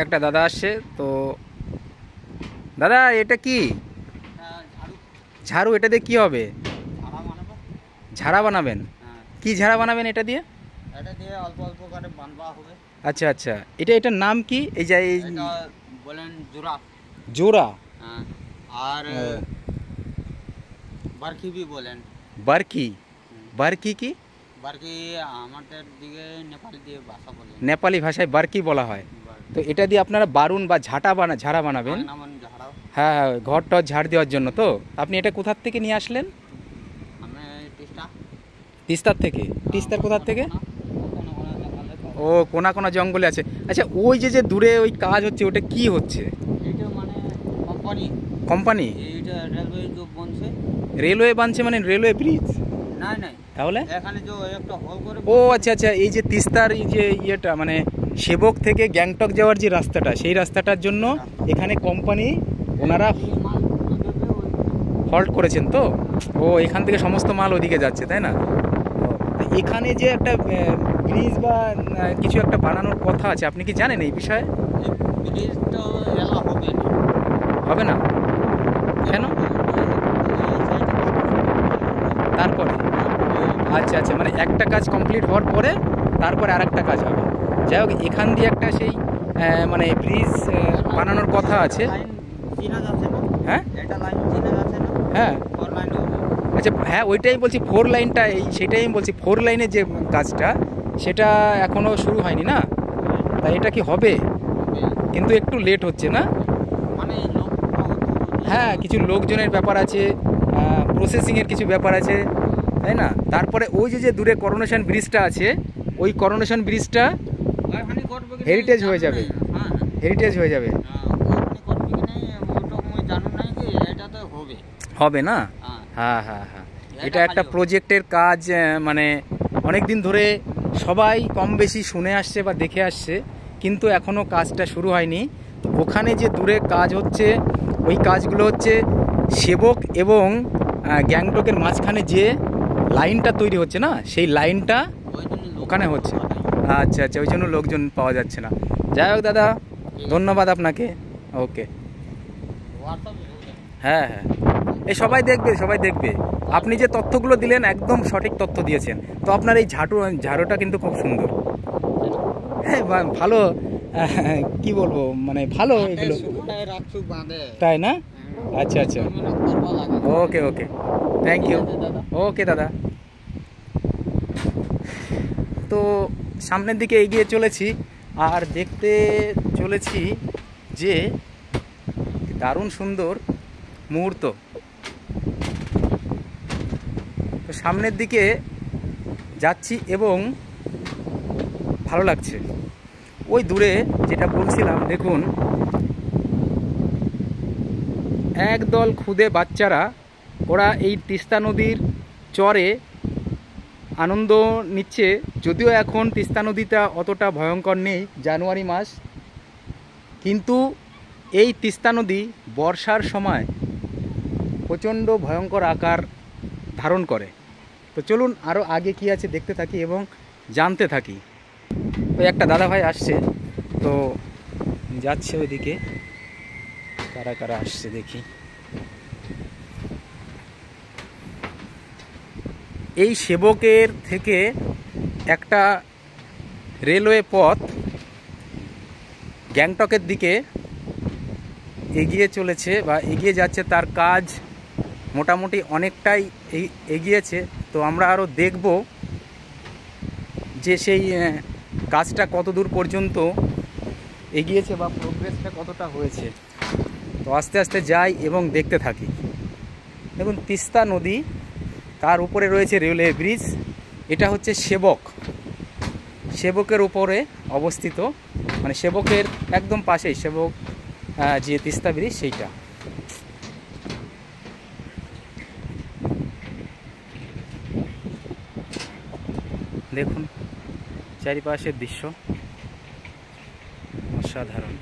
একটা দাদা আসছে। তো দাদা এটা কি ঝাড়ু? এটা দিয়ে কি হবে? ঝাড়া বানাবেন? কি ঝাড়া বানাবেন এটা দিয়ে? এটা দিয়ে অল্প অল্প করে বানবা হবে। আচ্ছা আচ্ছা, এটার নাম কি? এই যে এটা বলেন জোড়া। জোড়া? আর বারকি বি বলেন। বারকি? বারকি কি? বারকি আমাদের দিকে নেপালি দিয়ে ভাষা বলে, নেপালি ভাষায় বারকি বলা হয়। তো এটা দিয়ে আপনারা বারুন বা ঝাড়া বানাবেন? হ্যাঁ হ্যাঁ, ঘর টর ঝাড় দেওয়ার জন্য। তো আপনি এটা কোথার থেকে নিয়ে আসলেন? আমি তিস্তার থেকে? তিস্তার কোথার থেকে? ও, কোনা কোনা জঙ্গলে আছে। আচ্ছা, ওই যে দূরে ওই কাজ হচ্ছে, ওটা কি হচ্ছে? এটা মানে কোম্পানি। কোম্পানি? এটা রেলওয়ে जो बनছে। রেলওয়ে বানছে মানে রেলওয়ে ব্রিজ? না না, তাহলে এখানে যে একটা হল করে। ও আচ্ছা আচ্ছা, এই যে তিস্তার এই যে ইয়েটা মানে সেবক থেকে গ্যাংটক যাওয়ার যে রাস্তাটা, সেই রাস্তাটার জন্য এখানে কোম্পানি ওনারা হল্ট করেছেন। তো ও এখান থেকে সমস্ত মাল ওদিকে যাচ্ছে, তাই না? এখানে যে একটা ব্রিজ বা কিছু একটা বানানোর কথা আছে, আপনি কি জানেন এই বিষয়ে? ব্রিজ তো এলা হবে না। হবে না কেন? তারপরে? আচ্ছা আচ্ছা, মানে একটা কাজ কমপ্লিট হওয়ার পরে তারপরে আর একটা কাজ হবে। যাই হোক, এখান দিয়ে একটা সেই মানে ব্রিজ বানানোর কথা আছে। হ্যাঁ হ্যাঁ, আচ্ছা হ্যাঁ, ওইটাই বলছি, 4 লাইনটা, সেটাই আমি বলছি, 4 লাইনের যে কাজটা সেটা এখনও শুরু হয়নি না? তাই এটা কি হবে? কিন্তু একটু লেট হচ্ছে না? হ্যাঁ, কিছু লোকজনের ব্যাপার আছে, প্রসেসিংয়ের কিছু ব্যাপার আছে, তাই না? তারপরে ওই যে দূরে করোনেশন ব্রিজটা আছে, ওই করোনেশন ব্রিজটা হেরিটেজ হয়ে যাবে। হেরিটেজ হয়ে যাবে। হবে না? হ্যাঁ হ্যাঁ হ্যাঁ, এটা একটা প্রজেক্টের কাজ, মানে অনেক দিন ধরে সবাই কম বেশি শুনে আসছে বা দেখে আসছে, কিন্তু এখনও কাজটা শুরু হয়নি। তো ওখানে যে দূরে কাজ হচ্ছে, ওই কাজগুলো হচ্ছে সেবক এবং গ্যাংটকের মাঝখানে যে লাইনটা তৈরি হচ্ছে না, সেই লাইনটা ওখানে হচ্ছে। আচ্ছা আচ্ছা, ওই জন্য লোকজন পাওয়া যাচ্ছে না। যাই হোক দাদা, ধন্যবাদ আপনাকে। ওকে, হ্যাঁ হ্যাঁ, এই সবাই দেখবে, সবাই দেখবে। আপনি যে তথ্যগুলো দিলেন একদম সঠিক তথ্য দিয়েছেন। তো আপনার এই ঝাড়ুটা কিন্তু খুব সুন্দর। হ্যাঁ, ভালো, কি বলবো, মানে ভালো এগুলো, তাই না? আচ্ছা আচ্ছা, ওকে ওকে, থ্যাংক ইউ। ওকে দাদা। তো সামনের দিকে এগিয়ে চলেছি আর দেখতে চলেছি যে দারুণ সুন্দর মুহূর্ত। তো সামনের দিকে যাচ্ছি এবং ভালো লাগছে। ওই দূরে যেটা বলছিলাম, দেখুন একদল খুদে বাচ্চারা, ওরা এই তিস্তা নদীর চরে আনন্দ নিচ্ছে। যদিও এখন তিস্তা নদীটা অতটা ভয়ঙ্কর নেই, জানুয়ারি মাস, কিন্তু এই তিস্তা নদী বর্ষার সময় প্রচণ্ড ভয়ঙ্কর আকার ধারণ করে। তো চলুন আরও আগে কি আছে দেখতে থাকি এবং জানতে থাকি। ওই একটা দাদাভাই আসছে, তো যাচ্ছে ওইদিকে। কারা কারা আসছে দেখি। এই সেবকের থেকে একটা রেলওয়ে পথ গ্যাংটকের দিকে এগিয়ে চলেছে বা এগিয়ে যাচ্ছে। তার কাজ মোটামুটি অনেকটাই এগিয়েছে। তো আমরা আরও দেখব যে সেই কাজটা কত দূর পর্যন্ত এগিয়েছে বা প্রোগ্রেসটা কতটা হয়েছে। তো আস্তে আস্তে যাই এবং দেখতে থাকি। দেখুন তিস্তা নদী, তার উপরে রয়েছে রেলওয়ে ব্রিজ। এটা হচ্ছে সেবকের উপরে অবস্থিত, মানে সেবকের একদম পাশেই সেবক যে তিস্তা ব্রিজ, সেইটা। দেখুন চারিপাশের দৃশ্য অসাধারণ।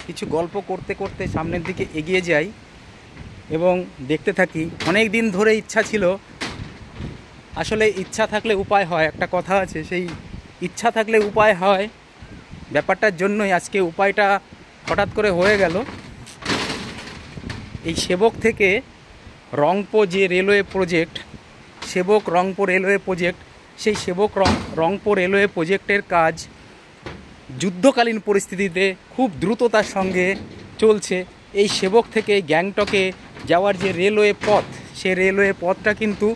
কিছু গল্প করতে করতে সামনের দিকে এগিয়ে যাই এবং দেখতে থাকি। অনেক দিন ধরে ইচ্ছা ছিল, আসলে ইচ্ছা থাকলে উপায় হয়, একটা কথা আছে, সেই ইচ্ছা থাকলে উপায় হয় ব্যাপারটার জন্যই আজকে উপায়টা হঠাৎ করে হয়ে গেল। এই সেবক থেকে রংপো যে রেলওয়ে প্রজেক্ট, সেবক রংপো রেলওয়ে প্রজেক্ট, সেই সেবক রংপো রেলওয়ে প্রজেক্টের কাজ যুদ্ধকালীন পরিস্থিতিতে খুব দ্রুততার সঙ্গে চলছে। এই সেবক থেকে গ্যাংটকে যাওয়ার যে রেলওয়ে পথ, সে রেলওয়ে পথটা কিন্তু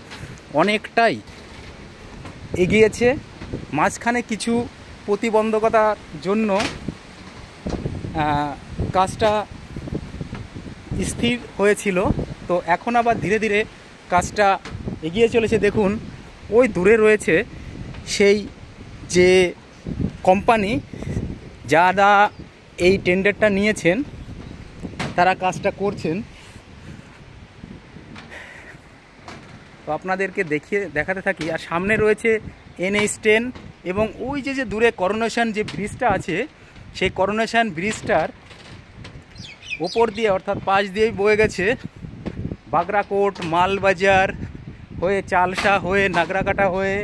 অনেকটাই এগিয়েছে। মাঝখানে কিছু প্রতিবন্ধকতার জন্য কাজটা স্থির হয়েছিল, তো এখন আবার ধীরে ধীরে কাজটা এগিয়ে চলেছে। দেখুন ওই দূরে রয়েছে সেই যে কোম্পানি যারা এই টেন্ডারটা নিয়েছেন, তারা কাজটা করছেন। তো আপনাদেরকে দেখাতে থাকি। আর সামনে রয়েছে NH10 এবং ওই যে দূরে করোনেশন যে ব্রিজটা আছে, সেই করোনেশন ব্রিজটার ওপর দিয়ে অর্থাৎ পাশ দিয়েই বয়ে গেছে বাগরাকোট, মালবাজার হয়ে, চালসা হয়ে, নাগরাকাটা হয়ে,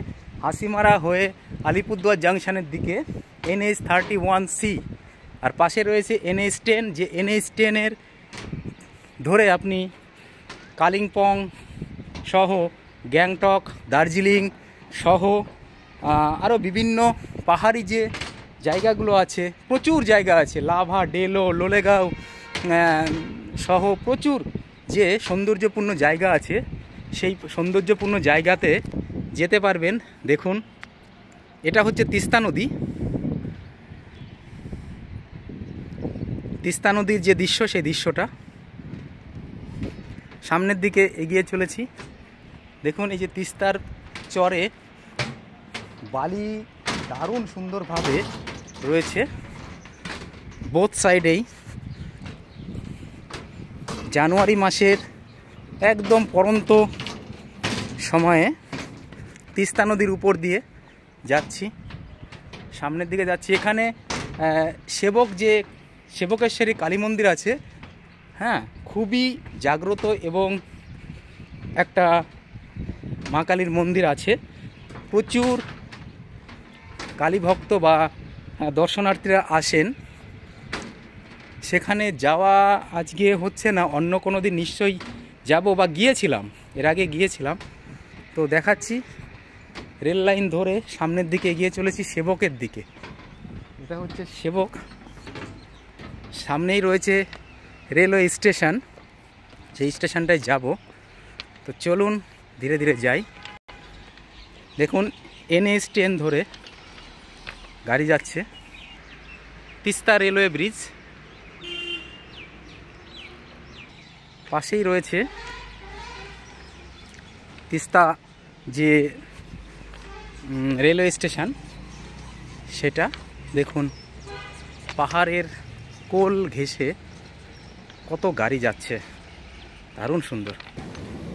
হাসিমারা হয়ে আলিপুরদুয়ার জাংশনের দিকে NH31C। আর পাশে রয়েছে NH10, যে NH10-এর ধরে আপনি কালিম্পং সহ গ্যাংটক, দার্জিলিং সহ আরও বিভিন্ন পাহাড়ি যে জায়গাগুলো আছে, প্রচুর জায়গা আছে, লাভা, ডেলো, লোলেগাঁও সহ প্রচুর যে সৌন্দর্যপূর্ণ জায়গা আছে, সেই সৌন্দর্যপূর্ণ জায়গাতে যেতে পারবেন। দেখুন এটা হচ্ছে তিস্তা নদী। তিস্তা নদীর যে দৃশ্য, সেই দৃশ্যটা সামনের দিকে এগিয়ে চলেছি। দেখুন এই যে তিস্তার চরে বালি দারুণ সুন্দরভাবে রয়েছে বোথ সাইডেই। জানুয়ারি মাসের একদম পড়ন্ত সময়ে তিস্তা নদীর উপর দিয়ে যাচ্ছি, সামনের দিকে যাচ্ছি। এখানে সেবকেশ্বরী কালী মন্দির আছে, হ্যাঁ, খুবই জাগ্রত এবং একটা মা কালীর মন্দির আছে। প্রচুর কালী ভক্ত বা দর্শনার্থীরা আসেন। সেখানে যাওয়া আজকে হচ্ছে না, অন্য কোনো দিন নিশ্চয়ই যাব, বা গিয়েছিলাম, এর আগে গিয়েছিলাম। তো দেখাচ্ছি রেল লাইন ধরে সামনের দিকে এগিয়ে চলেছি সেবকের দিকে। এটা হচ্ছে সেবক, সামনেই রয়েছে রেলওয়ে স্টেশন, সেই স্টেশনটায় যাব। তো চলুন ধীরে ধীরে যাই। দেখুন NH10 ধরে গাড়ি যাচ্ছে, তিস্তা রেলওয়ে ব্রিজ, পাশেই রয়েছে তিস্তা যে রেলওয়ে স্টেশন, সেটা দেখুন পাহাড়ের কোল ঘেঁষে কত গাড়ি যাচ্ছে, দারুণ সুন্দর।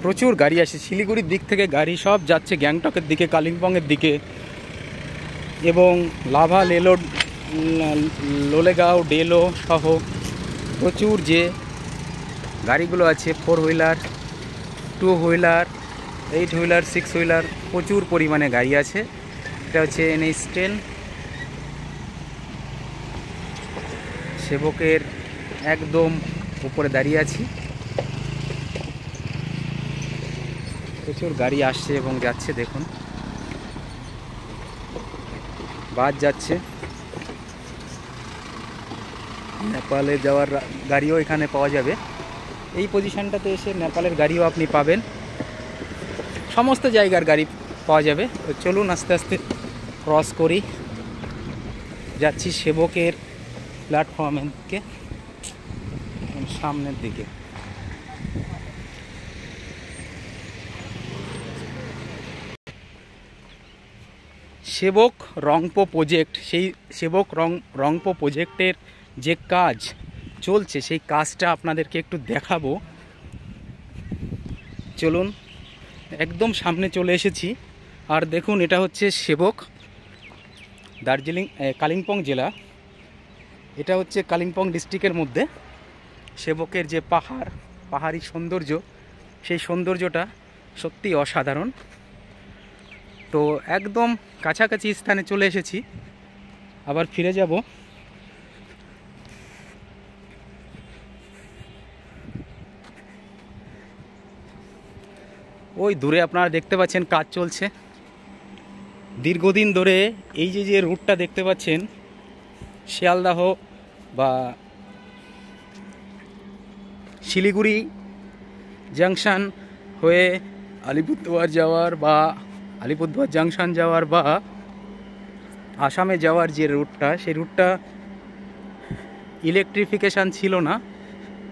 প্রচুর গাড়ি আসে শিলিগুড়ির দিক থেকে, গাড়ি সব যাচ্ছে গ্যাংটকের দিকে, কালিম্পংয়ের দিকে, এবং লাভা, লোলেগাঁও, ডেলো সহ প্রচুর যে গাড়িগুলো আছে, 4 হুইলার, 2 হুইলার, 8 হুইলার, 6 হুইলার, প্রচুর পরিমাণে গাড়ি আছে। এটা হচ্ছে NH10। সেবকের একদম উপরে দাঁড়িয়ে আছি, প্রচুর গাড়ি আসছে এবং যাচ্ছে। দেখুন বাস যাচ্ছে, নেপালে যাওয়ার গাড়িও এখানে পাওয়া যাবে। এই পজিশনটাতে এসে নেপালের গাড়িও আপনি পাবেন, সমস্ত জায়গার গাড়ি পাওয়া যাবে। তো চলুন আস্তে আস্তে ক্রস করি, যাচ্ছি সেবকের প্ল্যাটফর্মের দিকে, সামনের দিকে। সেবক রংপো প্রজেক্ট, সেই সেবক রংপো প্রজেক্টের যে কাজ চলছে, সেই কাজটা আপনাদেরকে একটু দেখাবো। চলুন, একদম সামনে চলে এসেছি। আর দেখুন এটা হচ্ছে সেবক, কালিম্পং জেলা, এটা হচ্ছে কালিম্পং ডিস্ট্রিক্টের মধ্যে। সেবকের যে পাহাড়, পাহাড়ি সৌন্দর্য, সেই সৌন্দর্যটা সত্যি অসাধারণ। তো একদম কাছাকাছি স্থানে চলে এসেছি, আবার ফিরে যাব। ওই দূরে আপনারা দেখতে পাচ্ছেন কাজ চলছে। দীর্ঘদিন ধরে এই যে রুটটা দেখতে পাচ্ছেন, শিয়ালদাহ বা শিলিগুড়ি জাংশন হয়ে আলিপুরদুয়ার যাওয়ার বা আলিপুরদুয়ার জাংশন যাওয়ার বা আসামে যাওয়ার যে রুটটা, সেই রুটটা ইলেকট্রিফিকেশান ছিল না,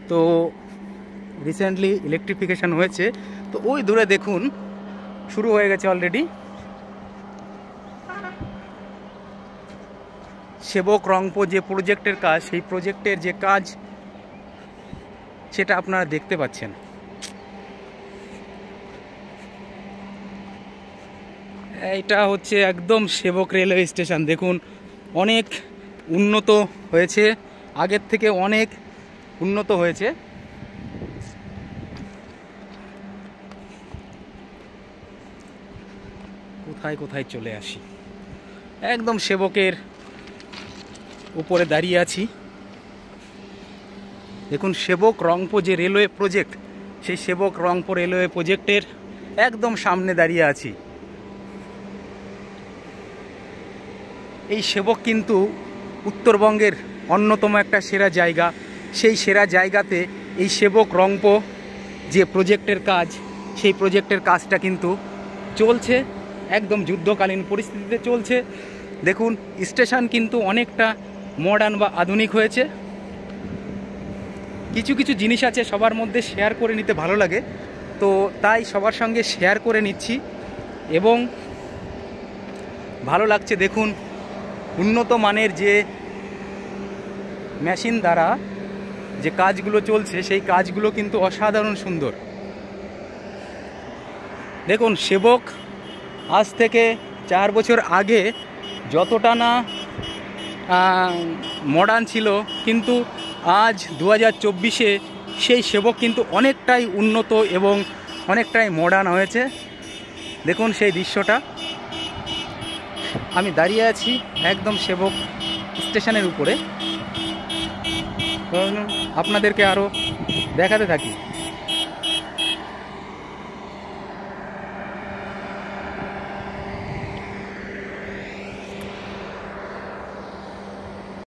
তো রিসেন্টলি ইলেকট্রিফিকেশান হয়েছে। তো ওই দূরে দেখুন শুরু হয়ে গেছে অলরেডি সেবক রংপো যে প্রজেক্টের কাজ, সেই প্রজেক্টের যে কাজ সেটা আপনারা দেখতে পাচ্ছেন। এইটা হচ্ছে একদম সেবক রেলওয়ে স্টেশন। দেখুন অনেক উন্নত হয়েছে, আগের থেকে অনেক উন্নত হয়েছে। কোথায় কোথায় চলে আসি, একদম সেবকের উপরে দাঁড়িয়ে আছি। দেখুন সেবক রংপো যে রেলওয়ে প্রজেক্ট, সেই সেবক রংপো রেলওয়ে প্রজেক্টের একদম সামনে দাঁড়িয়ে আছি। এই সেবক কিন্তু উত্তরবঙ্গের অন্যতম একটা সেরা জায়গা। সেই সেরা জায়গাতে এই সেবক রংপো যে প্রজেক্টের কাজ, সেই প্রজেক্টের কাজটা কিন্তু চলছে, একদম যুদ্ধকালীন পরিস্থিতিতে চলছে। দেখুন স্টেশন কিন্তু অনেকটা মডার্ন বা আধুনিক হয়েছে। কিছু কিছু জিনিস আছে সবার মধ্যে শেয়ার করে নিতে ভালো লাগে, তো তাই সবার সঙ্গে শেয়ার করে নিচ্ছি এবং ভালো লাগছে। দেখুন উন্নত মানের যে মেশিন দ্বারা যে কাজগুলো চলছে, সেই কাজগুলো কিন্তু অসাধারণ সুন্দর। দেখুন সেবক আজ থেকে 4 বছর আগে যতটা না মডার্ন ছিল, কিন্তু আজ 2024-এ সেই সেবক কিন্তু অনেকটাই উন্নত এবং অনেকটাই মডার্ন হয়েছে। দেখুন সেই দৃশ্যটা, আমি দাঁড়িয়ে আছি একদম সেবক স্টেশনের উপরে, আপনাদেরকে আরও দেখাতে থাকি।